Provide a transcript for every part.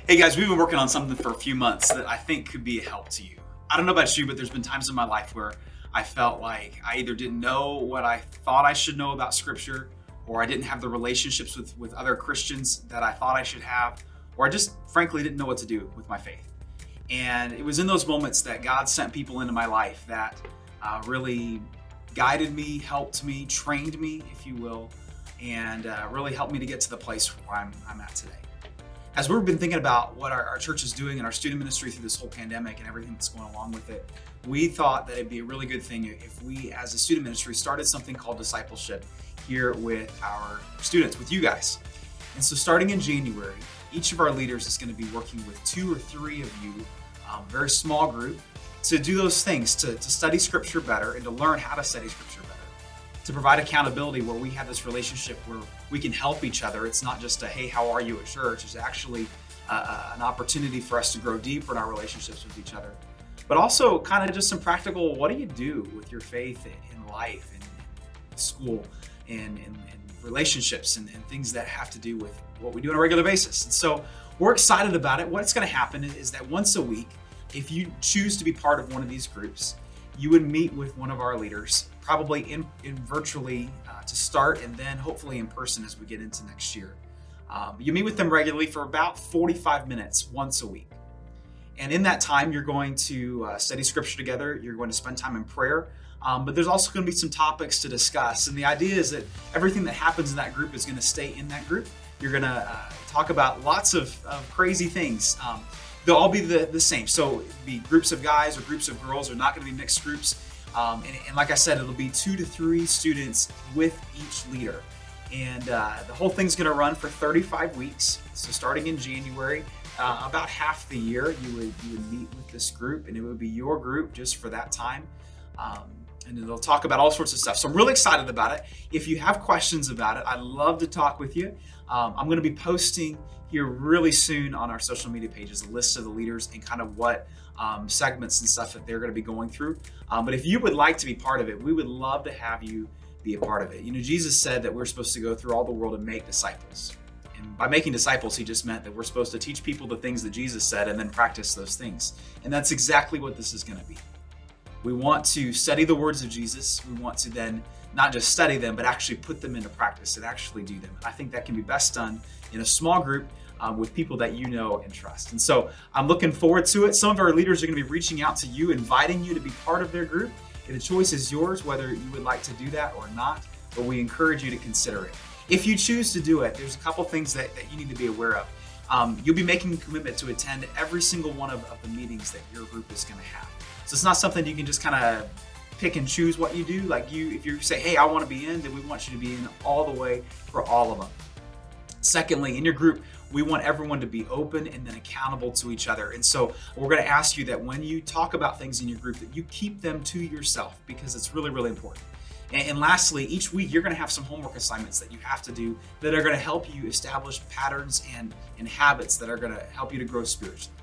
Hey guys, we've been working on something for a few months that I think could be a help to you. I don't know about you, but there's been times in my life where I felt like I either didn't know what I thought I should know about Scripture, or I didn't have the relationships with other Christians that I thought I should have, or I just frankly didn't know what to do with my faith. And it was in those moments that God sent people into my life that really guided me, helped me, trained me, if you will, and really helped me to get to the place where I'm at today. As we've been thinking about what our church is doing and our student ministry through this whole pandemic and everything that's going along with it, we thought that it'd be a really good thing if we, as a student ministry, started something called discipleship here with our students, with you guys. And so starting in January, each of our leaders is going to be working with 2 or 3 of you, very small group, to do those things, to study Scripture better and to learn how to study Scripture better, to provide accountability where we have this relationship where we can help each other. It's not just a, hey, how are you at church? It's actually an opportunity for us to grow deeper in our relationships with each other. But also kind of just some practical, what do you do with your faith in life, in school, and relationships, and things that have to do with what we do on a regular basis. And so we're excited about it. What's going to happen is that once a week, if you choose to be part of one of these groups, you would meet with one of our leaders, probably in virtually to start, and then hopefully in person as we get into next year. You meet with them regularly for about 45 minutes once a week. And in that time, you're going to study Scripture together. You're going to spend time in prayer. But there's also going to be some topics to discuss. And the idea is that everything that happens in that group is going to stay in that group. You're going to talk about lots of crazy things. They'll all be the same. So it'll be groups of guys or groups of girls. They're not going to be mixed groups. And like I said, it'll be 2 to 3 students with each leader. And the whole thing's going to run for 35 weeks. So starting in January, about half the year, you would meet with this group, and it would be your group just for that time. And they'll talk about all sorts of stuff. So I'm really excited about it. If you have questions about it, I'd love to talk with you. I'm going to be posting here really soon on our social media pages a list of the leaders and kind of what segments and stuff that they're going to be going through. But if you would like to be part of it, we would love to have you be a part of it. You know, Jesus said that we're supposed to go through all the world and make disciples. And by making disciples, he just meant that we're supposed to teach people the things that Jesus said and then practice those things. And that's exactly what this is going to be. We want to study the words of Jesus. We want to then not just study them, but actually put them into practice and actually do them. And I think that can be best done in a small group with people that you know and trust. And so I'm looking forward to it. Some of our leaders are going to be reaching out to you, inviting you to be part of their group. And the choice is yours, whether you would like to do that or not, but we encourage you to consider it. If you choose to do it, there's a couple things that you need to be aware of. You'll be making a commitment to attend every single one of the meetings that your group is going to have. So it's not something you can just kind of pick and choose what you do. Like if you say, hey, I want to be in, then we want you to be in all the way for all of them. Secondly, in your group, we want everyone to be open and then accountable to each other. And so we're going to ask you that when you talk about things in your group, that you keep them to yourself, because it's really, really important. And lastly, each week you're going to have some homework assignments that you have to do that are going to help you establish patterns and habits that are going to help you to grow spiritually.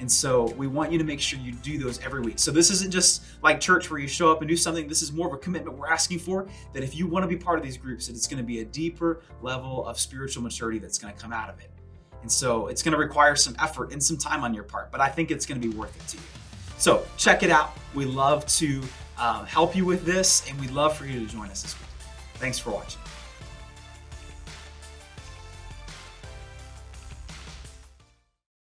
And so we want you to make sure you do those every week. So this isn't just like church where you show up and do something. This is more of a commitment we're asking for, that if you want to be part of these groups, that it's going to be a deeper level of spiritual maturity that's going to come out of it. And so it's going to require some effort and some time on your part, but I think it's going to be worth it to you. So check it out. We love to help you with this, and we'd love for you to join us this week. Thanks for watching.